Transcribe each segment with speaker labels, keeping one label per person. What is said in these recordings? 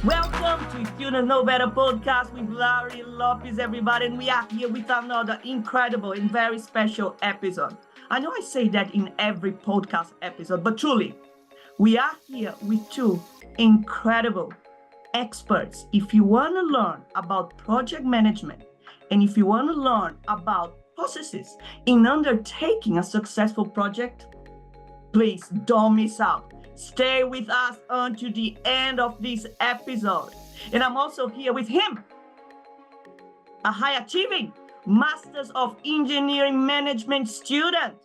Speaker 1: Welcome to Student Know Better podcast with Larry Lopez, everybody, and we are here with another incredible and very special episode. I know I say that in every podcast episode, but truly, we are here with two incredible experts. If you want to learn about project management and if you want to learn about processes in undertaking a successful project, please don't miss out. Stay with us until the end of this episode. And I'm also here with him, a high-achieving Masters of Engineering Management student,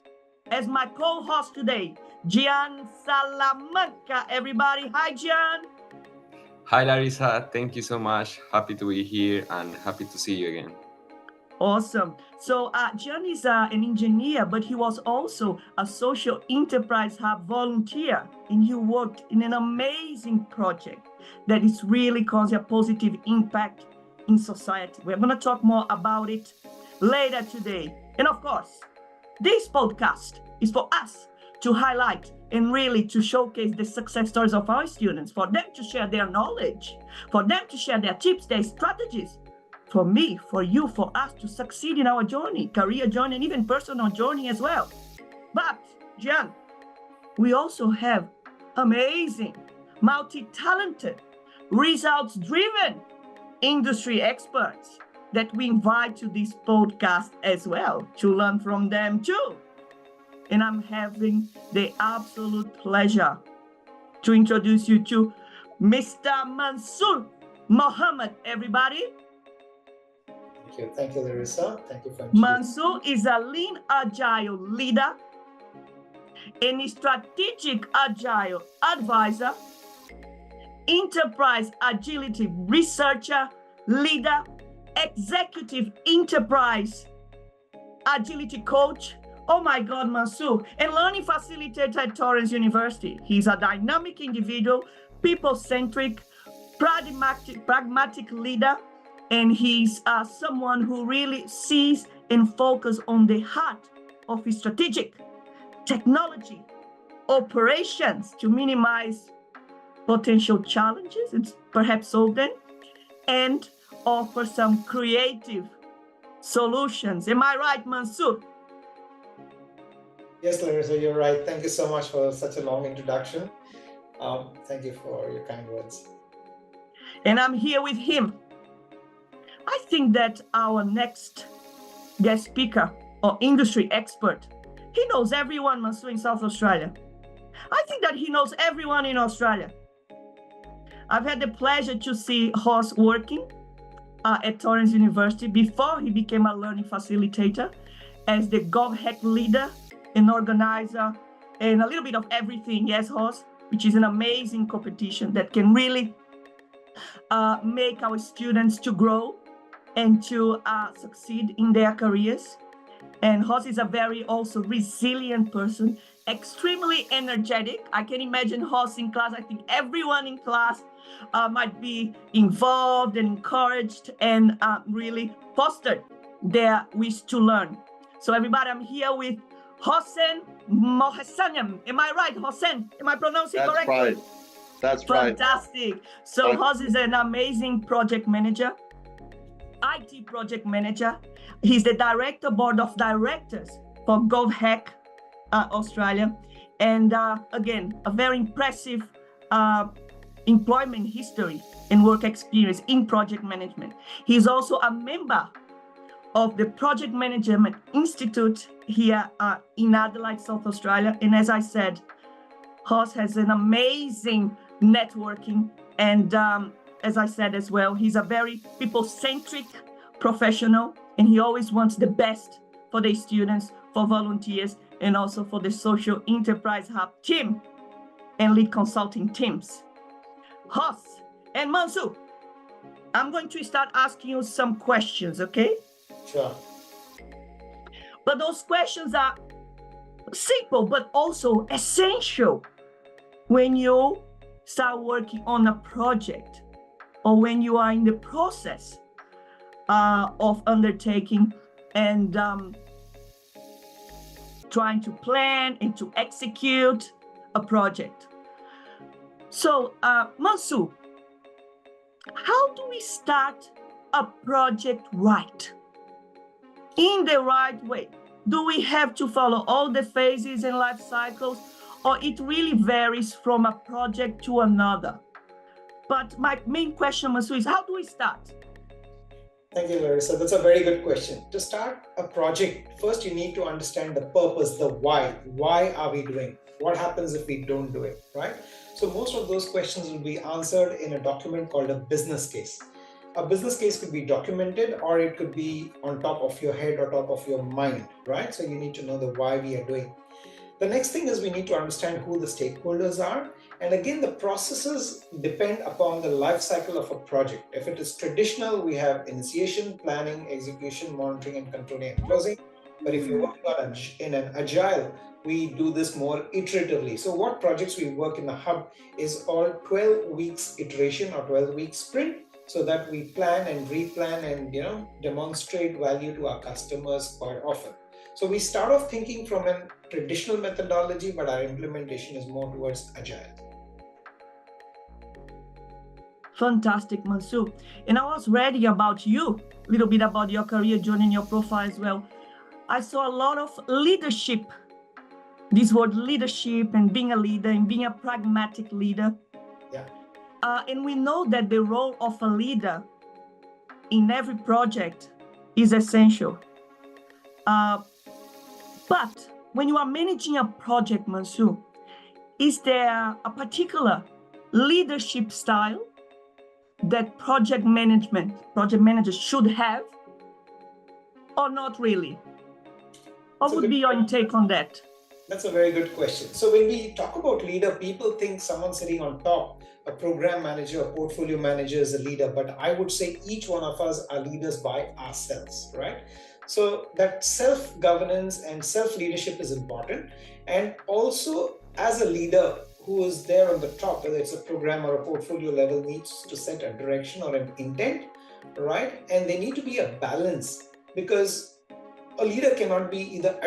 Speaker 1: as my co-host today, Giann Salamanca, everybody. Hi, Giann.
Speaker 2: Hi, Larissa. Thank you so much. Happy to be here and happy to see you again.
Speaker 1: Awesome. So Giann is an engineer, but he was also a social enterprise hub volunteer, and he worked in an amazing project that is really causing a positive impact in society. We're going to talk more about it later today. And of course, this podcast is for us to highlight and really to showcase the success stories of our students, for them to share their knowledge, for them to share their tips, their strategies, for me, for you, for us to succeed in our journey, career journey, and even personal journey as well. But, Giann, we also have amazing, multi-talented, results-driven industry experts that we invite to this podcast as well to learn from them too. And I'm having the absolute pleasure to introduce you to Mr. Mansoor Mohammed, everybody.
Speaker 3: Thank you, Larissa. Thank you for
Speaker 1: Mansoor is a lean agile leader and a strategic agile advisor, enterprise agility researcher, leader, executive enterprise agility coach. Oh my God, Mansoor, and learning facilitator at Torrance University. He's a dynamic individual, people-centric, pragmatic leader, and he's someone who really sees and focuses on the heart of his strategic technology operations to minimize potential challenges and perhaps solve them, and offer some creative solutions. Am I right, Mansoor?
Speaker 3: Yes, Larissa, you're right. Thank you so much for such a long introduction. Thank you for your kind words.
Speaker 1: And I'm here with him. I think that our next guest speaker or industry expert, he knows everyone, Mansoor, in South Australia. I think that he knows everyone in Australia. I've had the pleasure to see Horst working at Torrance University before he became a learning facilitator as the GovHack leader and organizer and a little bit of everything. Yes, Horst, which is an amazing competition that can really make our students to grow and to succeed in their careers. And Horst is a very also resilient person, extremely energetic. I can imagine Horst in class. I think everyone in class might be involved and encouraged and really fostered their wish to learn. So everybody, I'm here with Hossein Mohsenian. Am I right, Hossein? Am I pronouncing
Speaker 4: That's
Speaker 1: correctly?
Speaker 4: right. That's right.
Speaker 1: Fantastic. So Horst is an amazing project manager, IT project manager. He's the director, board of directors for GovHack Australia. And again, a very impressive employment history and work experience in project management. He's also a member of the Project Management Institute here in Adelaide, South Australia. And as I said, Horst has an amazing networking. And as I said as well, he's a very people-centric professional, and he always wants the best for the students, for volunteers, and also for the Social Enterprise Hub team and lead consulting teams. Horst and Mansoor, I'm going to start asking you some questions, okay?
Speaker 3: Sure.
Speaker 1: But those questions are simple, but also essential when you start working on a project or when you are in the process of undertaking and trying to plan and to execute a project. So, Mansoor, how do we start a project right? In the right way? Do we have to follow all the phases and life cycles, or it really varies from a project to another? But my main question, Mansoor, is how do we start?
Speaker 3: Thank you, Larissa. That's a very good question. To start a project, first you need to understand the purpose, the why. Why are we doing? What happens if we don't do it, right? So most of those questions will be answered in a document called a business case. A business case could be documented, or it could be on top of your head or top of your mind, right? So you need to know the why we are doing. The next thing is we need to understand who the stakeholders are. And again, the processes depend upon the life cycle of a project. If it is traditional, we have initiation, planning, execution, monitoring, and controlling and closing. But if you're working in an agile, we do this more iteratively. So what projects we work in the hub is all 12 weeks iteration or 12 weeks sprint, so that we plan and replan and demonstrate value to our customers quite often. So we start off thinking from a traditional methodology, but our implementation is more towards agile.
Speaker 1: Fantastic, Mansoor. And I was reading about you, a little bit about your career journey and your profile as well. I saw a lot of leadership, this word leadership and being a leader and being a pragmatic leader.
Speaker 3: Yeah.
Speaker 1: And we know that the role of a leader in every project is essential. But when you are managing a project, Mansoor, is there a particular leadership style that project managers should have, or not really? What would be your take on that?
Speaker 3: That's a very good question. So when we talk about leader, people think someone sitting on top, a program manager, a portfolio manager is a leader, but I would say each one of us are leaders by ourselves, right? So that self-governance and self-leadership is important. And also as a leader who is there on the top, whether it's a program or a portfolio level, needs to set a direction or an intent, right? And they need to be a balance, because a leader cannot be either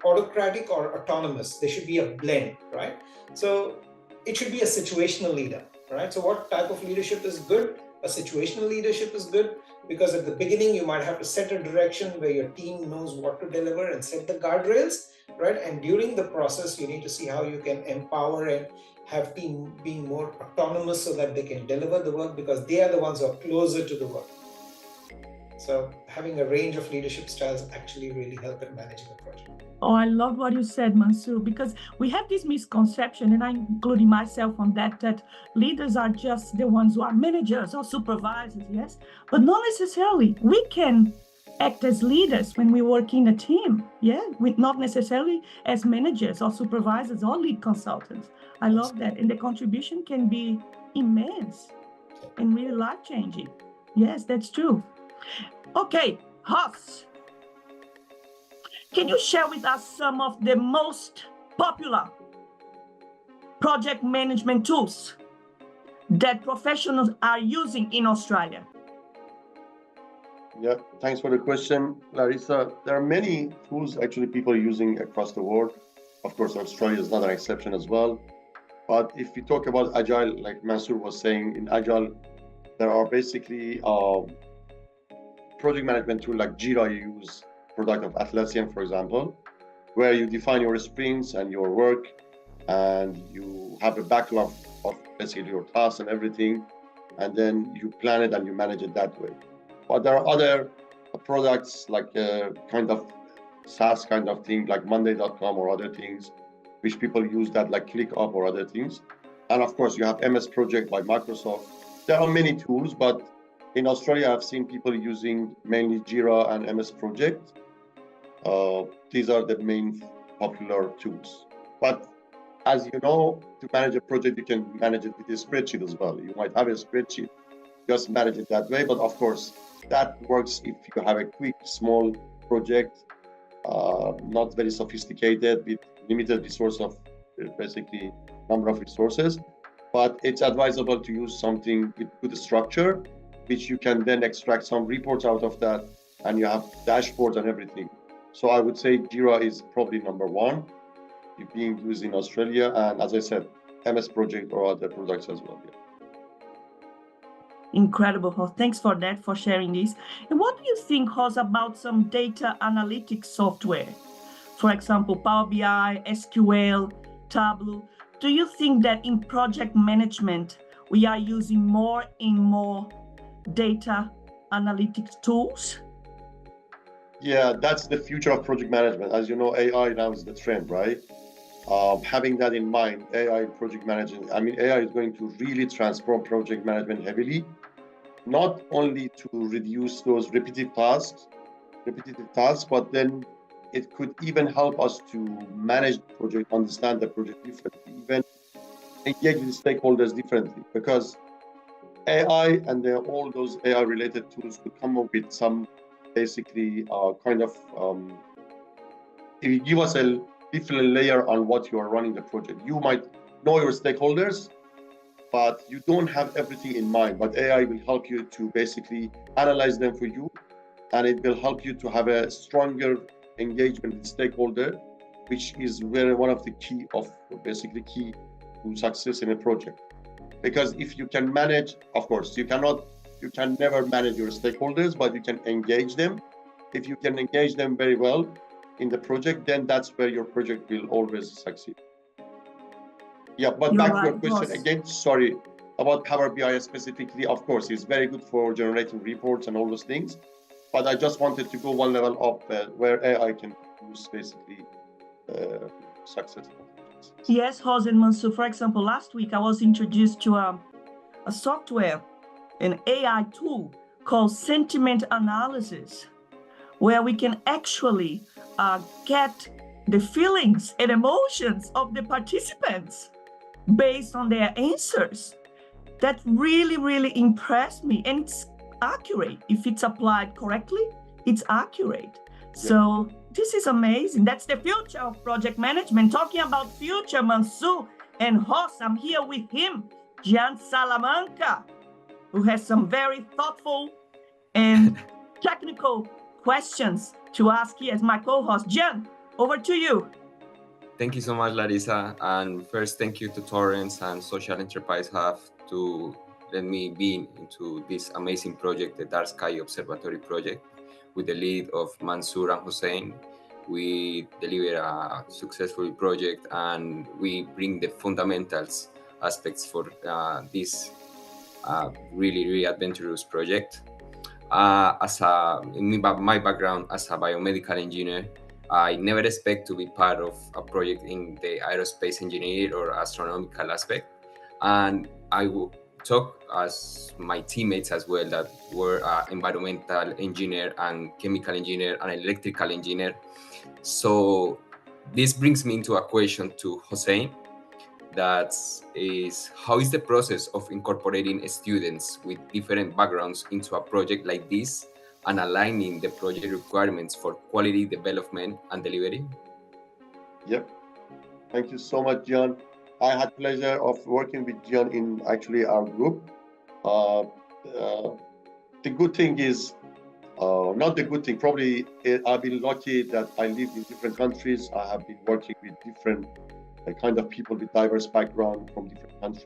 Speaker 3: autocratic or autonomous. There should be a blend, right? So it should be a situational leader, right? So what type of leadership is good? A situational leadership is good, because at the beginning you might have to set a direction where your team knows what to deliver and set the guardrails, right? And during the process, you need to see how you can empower and have team being more autonomous so that they can deliver the work, because they are the ones who are closer to the work. So having a range of leadership styles actually really help in managing a project.
Speaker 1: Oh, I love what you said, Mansoor, because we have this misconception, and I'm including myself on that leaders are just the ones who are managers or supervisors, yes? But not necessarily. We can act as leaders when we work in a team, yeah? Not necessarily as managers or supervisors or lead consultants. I love that. And the contribution can be immense and really life-changing. Yes, that's true. Okay, Hoss, can you share with us some of the most popular project management tools that professionals are using in Australia?
Speaker 4: Yeah, thanks for the question, Larissa. There are many tools actually people are using across the world. Of course, Australia is not an exception as well. But if we talk about Agile, like Mansoor was saying, in Agile, there are basically project management tool like Jira. You use product of Atlassian, for example, where you define your sprints and your work, and you have a backlog of basically your tasks and everything, and then you plan it and you manage it that way. But there are other products like kind of SaaS kind of thing, like Monday.com or other things, which people use that like ClickUp or other things. And of course, you have MS Project by Microsoft. There are many tools, but in Australia, I've seen people using mainly Jira and MS Project. These are the main popular tools. But as you know, to manage a project, you can manage it with a spreadsheet as well. You might have a spreadsheet, just manage it that way. But of course, that works if you have a quick, small project, not very sophisticated, with limited resource of basically number of resources. But it's advisable to use something with good structure, which you can then extract some reports out of that, and you have dashboards and everything. So I would say Jira is probably number one. being used in Australia, and as I said, MS Project or other products as well. Yeah.
Speaker 1: Incredible, Horst. Thanks for that, for sharing this. And what do you think, Horst, about some data analytics software? For example, Power BI, SQL, Tableau. Do you think that in project management, we are using more and more data analytics tools?
Speaker 4: Yeah, that's the future of project management. As you know, AI now is the trend, right? Having that in mind, AI project management, I mean, AI is going to really transform project management heavily, not only to reduce those repetitive tasks, but then it could even help us to manage the project, understand the project differently, even engage with stakeholders differently, because AI and all those AI related tools could come up with some basically if you give us a different layer on what you are running the project. You might know your stakeholders, but you don't have everything in mind. But AI will help you to basically analyze them for you, and it will help you to have a stronger engagement with stakeholder, which is one of the key to success in a project. Because if you can manage, of course, you can never manage your stakeholders, but you can engage them. If you can engage them very well in the project, then that's where your project will always succeed. Yeah, but
Speaker 1: You're
Speaker 4: back
Speaker 1: right,
Speaker 4: to your question
Speaker 1: Horst.
Speaker 4: again, sorry, about Power BI specifically, of course, it's very good for generating reports and all those things. But I just wanted to go one level up where AI can use basically successful.
Speaker 1: Yes, Horst and Mansour. For example, last week I was introduced to a software, an AI tool called sentiment analysis, where we can actually get the feelings and emotions of the participants based on their answers. That really, really impressed me. And it's accurate. If it's applied correctly, it's accurate. So this is amazing. That's the future of project management. Talking about future, Mansour and Horst, I'm here with him, Giann Salamanca, who has some very thoughtful and technical questions to ask here as my co-host. Giann, over to you.
Speaker 2: Thank you so much, Larissa. And first, thank you to Torrents and Social Enterprise Hub to let me be into this amazing project, the Dark Sky Observatory project, with the lead of Mansour and Hossein. We deliver a successful project and we bring the fundamentals aspects for this really, really adventurous project. In my background as a biomedical engineer, I never expect to be part of a project in the aerospace engineering or astronomical aspect. And I will talk as my teammates as well that were environmental engineer and chemical engineer and electrical engineer. So this brings me into a question to Hossein. That is, how is the process of incorporating students with different backgrounds into a project like this and aligning the project requirements for quality development and delivery?
Speaker 4: Yep. Thank you so much, Giann. I had pleasure of working with Giann in actually our group. The good thing is, not the good thing, probably I've been lucky that I lived in different countries. I have been working with different kind of people with diverse background from different countries.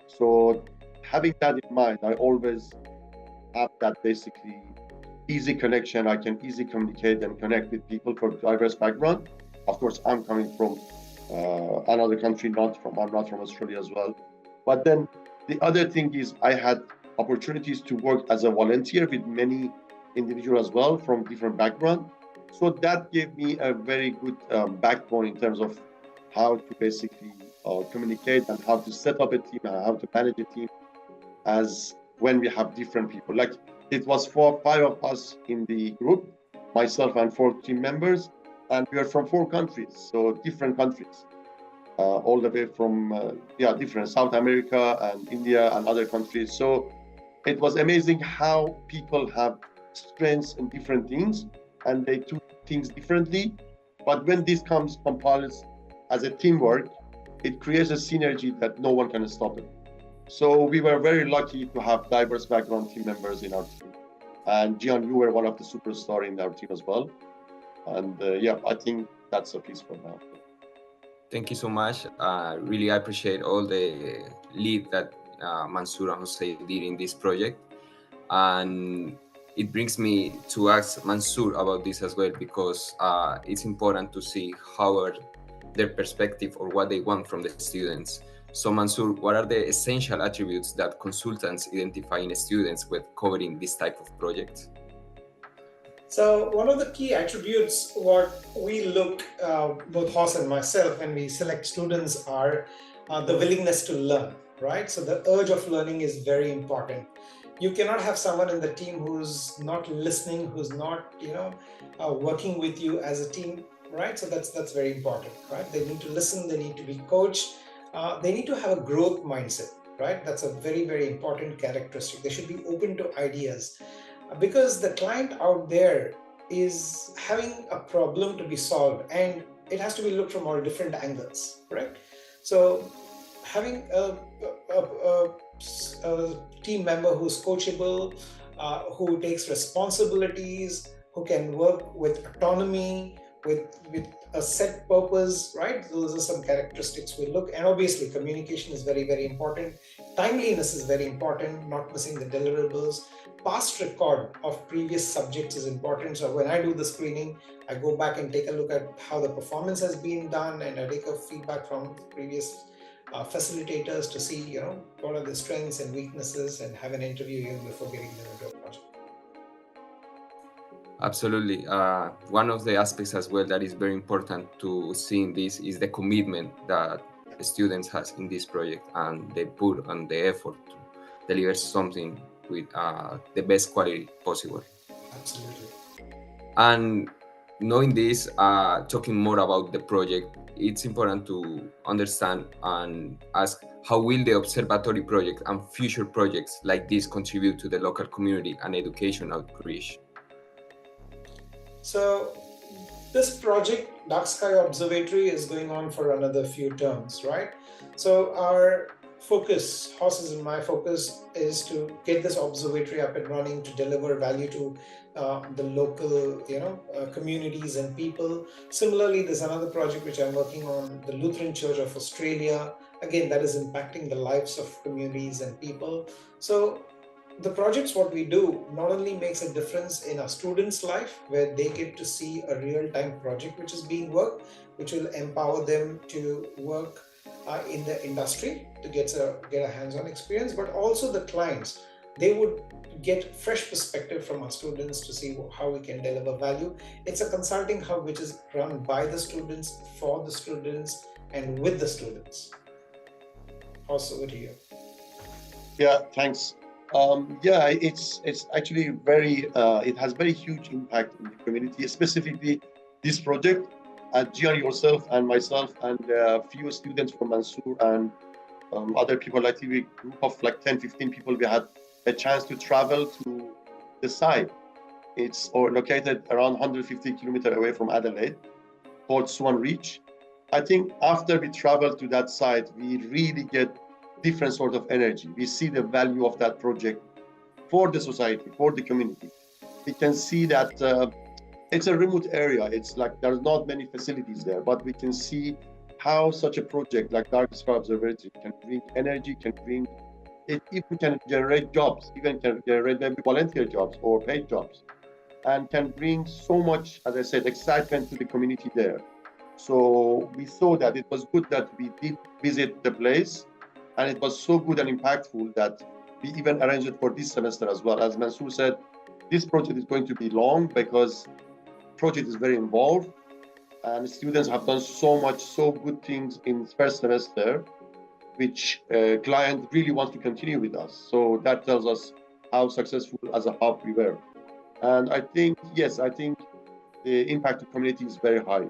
Speaker 4: So having that in mind, I always have that basically easy connection. I can easily communicate and connect with people from diverse background. Of course, I'm coming from another country, I'm not from Australia as well. But then the other thing is I had opportunities to work as a volunteer with many individuals as well from different background. So that gave me a very good backbone in terms of how to basically communicate and how to set up a team and how to manage a team as when we have different people. Like it was 5 of us in the group, myself and 4 team members, and we are from 4 countries, so different countries, all the way from different South America and India and other countries. So it was amazing how people have strengths in different things and they do things differently. But when this compiles as a teamwork, it creates a synergy that no one can stop it. So we were very lucky to have diverse background team members in our team. And Giann, you were one of the superstars in our team as well. And I think that's a piece for now.
Speaker 2: Thank you so much. Really, I appreciate all the lead that Mansour and Jose did in this project. And it brings me to ask Mansour about this as well, because it's important to see how are their perspective or what they want from the students. So Mansour, what are the essential attributes that consultants identify in students when covering this type of projects?
Speaker 3: So one of the key attributes what we look, both Horst and myself, when we select students are the willingness to learn, right? So the urge of learning is very important. You cannot have someone in the team who's not listening, who's not, working with you as a team, right? So that's very important, right? They need to listen, they need to be coached, they need to have a growth mindset, right? That's a very, very important characteristic. They should be open to ideas because the client out there is having a problem to be solved and it has to be looked from all different angles, right? So having a team member who's coachable, who takes responsibilities, who can work with autonomy, with a set purpose, right? Those are some characteristics we look. And obviously communication is very, very important. Timeliness is very important, not missing the deliverables. Past record of previous subjects is important. So when I do the screening, I go back and take a look at how the performance has been done, and I take a feedback from previous facilitators to see, what are the strengths and weaknesses, and have an interview even before getting them into a project.
Speaker 2: Absolutely. One of the aspects as well that is very important to see in this is the commitment that the students has in this project, and they put on the effort to deliver something with the best quality possible.
Speaker 3: Absolutely.
Speaker 2: And knowing this, talking more about the project, it's important to understand and ask how will the observatory project and future projects like this contribute to the local community and education outreach?
Speaker 3: So this project, Dark Sky Observatory, is going on for another few terms, right? So our focus, Horse's and my focus, is to get this observatory up and running to deliver value to the local, communities and people. Similarly, there's another project which I'm working on, the Lutheran Church of Australia. Again, that is impacting the lives of communities and people. So the projects what we do not only makes a difference in our students' life, where they get to see a real-time project which is being worked, which will empower them to work in the industry to get a hands-on experience, but also the clients, they would get fresh perspective from our students to see how we can deliver value. It's a consulting hub which is run by the students, for the students, and with the students. Also, over to you.
Speaker 4: Yeah, thanks. It's actually it has very huge impact in the community, specifically this project. Giann, yourself and myself and a few students from Mansour and other people, like a group of like 10, 15 people, we had a chance to travel to the site. It's located around 150 kilometers away from Adelaide, called Swan Reach. I think after we travel to that site, we really get different sort of energy. We see the value of that project for the society, for the community. We can see that it's a remote area. It's like there's not many facilities there, but we can see how such a project like Dark Sky Observatory can bring energy, can bring it, even can generate jobs, even can generate maybe volunteer jobs or paid jobs, and can bring so much, as I said, excitement to the community there. So we saw that it was good that we did visit the place, and it was so good and impactful that we even arranged it for this semester as well. As Mansour said, this project is going to be long because the project is very involved, and students have done so good things in first semester, which client really wants to continue with us. So that tells us how successful as a hub we were. And I think the impact to community is very high.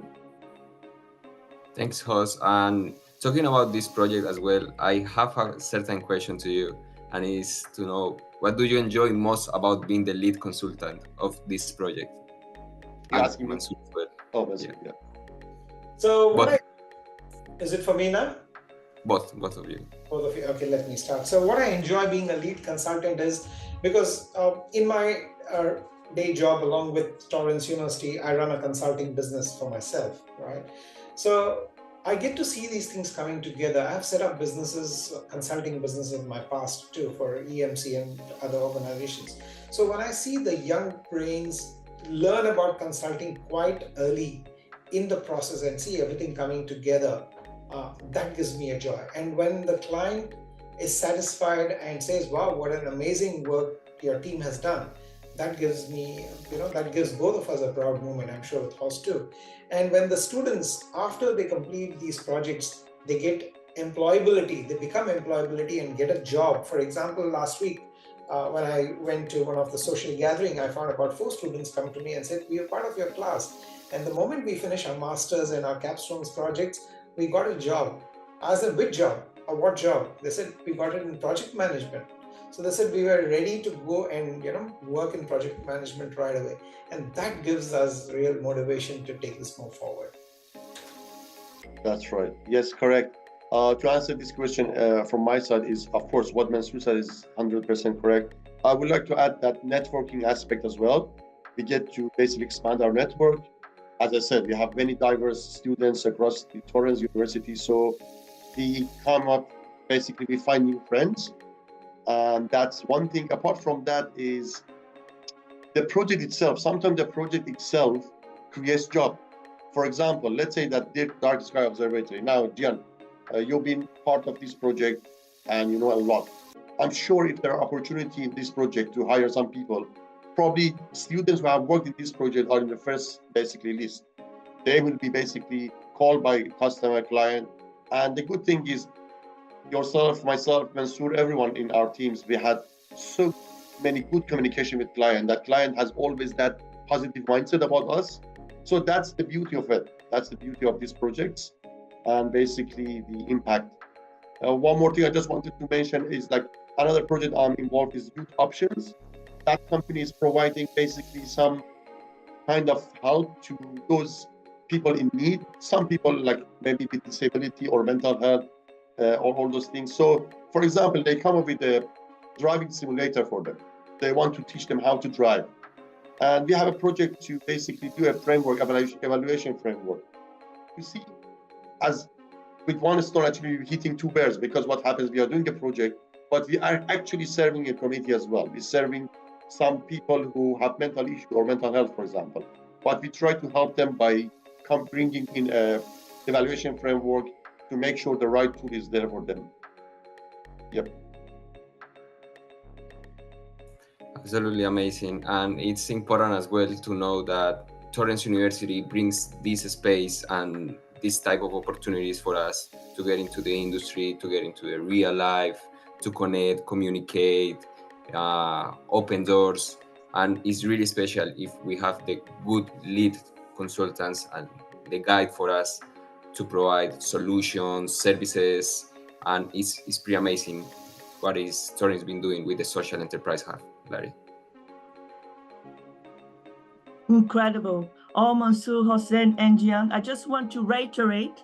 Speaker 2: Thanks, Jos. And talking about this project as well, I have a certain question to you, and is to know what do you enjoy most about being the lead consultant of this project?
Speaker 4: You're asking me?
Speaker 2: Mansour as well.
Speaker 4: Oh, Mansour, yeah.
Speaker 3: So is it for me now?
Speaker 2: Both of you.
Speaker 3: Both of you. Okay, let me start. So what I enjoy being a lead consultant is because in my day job along with Torrance University, I run a consulting business for myself, right? So I get to see these things coming together. I've set up businesses, consulting businesses in my past too, for EMC and other organizations. So when I see the young brains learn about consulting quite early in the process and see everything coming together, that gives me a joy. And when the client is satisfied and says, wow, what an amazing work your team has done, that gives me, that gives both of us a proud moment, I'm sure with Horst too. And when the students, after they complete these projects, they get employability, they become employability and get a job. For example, last week, when I went to one of the social gathering, I found about 4 students come to me and said, we are part of your class. And the moment we finish our masters and our capstones projects, we got a job. I said, which job? Or what job? They said, we got it in project management. So they said we were ready to go and work in project management right away. And that gives us real motivation to take this move forward.
Speaker 4: That's right. Yes, correct. To answer this question from my side is, of course, what Mansoor said is 100% correct. I would like to add that networking aspect as well. We get to basically expand our network. As I said, we have many diverse students across the Torrens University. So we come up, basically we find new friends. And that's one thing. Apart from that is the project itself. Sometimes the project itself creates job. For example, let's say that Dark Sky Observatory. Now, Giann, you've been part of this project and you know a lot. I'm sure if there are opportunity in this project to hire some people, probably students who have worked in this project are in the first basically list. They will be basically called by customer, client. And the good thing is yourself, myself, Mansoor, everyone in our teams, we had so many good communication with client. That client has always that positive mindset about us. So that's the beauty of it. That's the beauty of these projects and basically the impact. One more thing I just wanted to mention is like another project I'm involved is Youth Options. That company is providing basically some kind of help to those people in need. Some people like maybe with disability or mental health or all those things. So for example, they come up with a driving simulator for them. They want to teach them how to drive. And we have a project to basically do a framework, evaluation framework. You see, as with one stone, actually hitting 2 birds, because what happens, we are doing a project, but we are actually serving a community as well. We're serving some people who have mental issues or mental health, for example. But we try to help them by bringing in a evaluation framework to make sure the right tool is there for them. Yep.
Speaker 2: Absolutely amazing. And it's important as well to know that Torrens University brings this space and this type of opportunities for us to get into the industry, to get into the real life, to connect, communicate, open doors. And it's really special if we have the good lead consultants and the guide for us to provide solutions, services, and it's pretty amazing what is Torrens been doing with the Social Enterprise Hub, Larry.
Speaker 1: Incredible. Oh, Mansoor, Hossein, and Giann, I just want to reiterate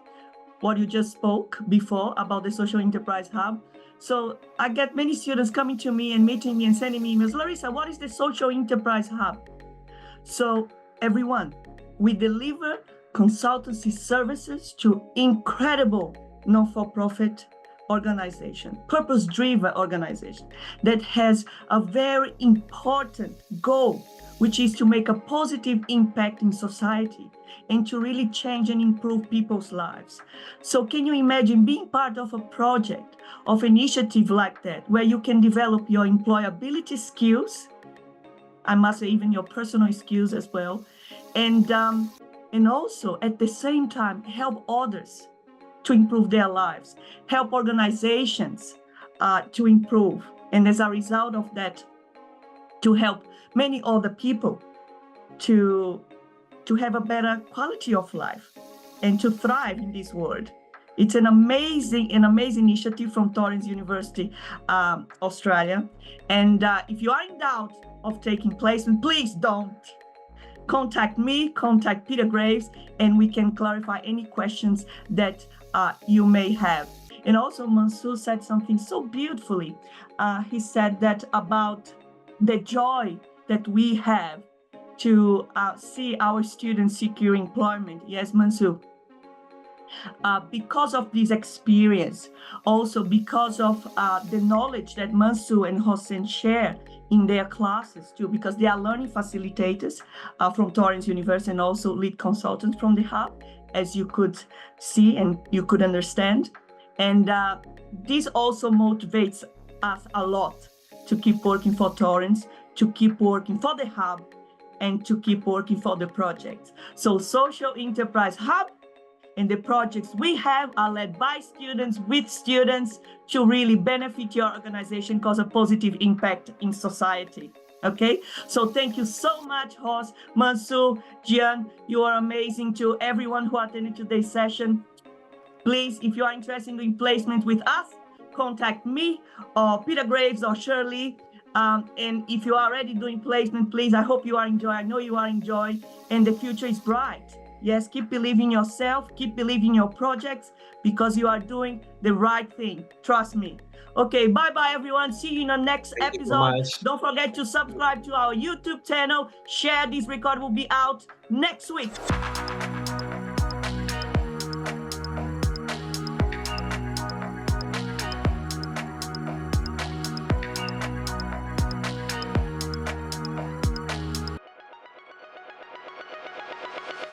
Speaker 1: what you just spoke before about the Social Enterprise Hub. So I get many students coming to me and meeting me and sending me emails. Larissa, what is the Social Enterprise Hub? So everyone, we deliver consultancy services to incredible non-for-profit organization, purpose-driven organization that has a very important goal, which is to make a positive impact in society and to really change and improve people's lives. So can you imagine being part of a project, of initiative like that, where you can develop your employability skills, I must say even your personal skills as well, and also at the same time help others to improve their lives, help organizations to improve, and as a result of that, to help many other people to have a better quality of life and to thrive in this world. It's an amazing initiative from Torrens University, Australia. And if you are in doubt of taking placement, please don't. Contact me, contact Peter Graves, and we can clarify any questions that you may have. And also Mansoor said something so beautifully. He said that about the joy that we have to see our students secure employment. Yes, Mansoor? because of this experience, also because of the knowledge that Mansour and Hossein share in their classes too, because they are learning facilitators from Torrens University and also lead consultants from the Hub, as you could see and you could understand. And this also motivates us a lot to keep working for Torrens, to keep working for the Hub, and to keep working for the projects. So Social Enterprise Hub and the projects we have are led by students, with students, to really benefit your organization, cause a positive impact in society. Okay, so thank you so much, Hos, Mansour, Giann. You are amazing. To everyone who attended today's session, please, if you are interested in placement with us, contact me or Peter Graves or Shirley. And if you are already doing placement, please, I hope you are enjoying. I know you are enjoying, and the future is bright. Yes, keep believing yourself, keep believing your projects, because you are doing the right thing. Trust me. Okay, bye-bye, everyone. See you in the next
Speaker 2: Thank you so
Speaker 1: episode.
Speaker 2: much.
Speaker 1: Don't forget to subscribe to our YouTube channel. Share this record will be out next week.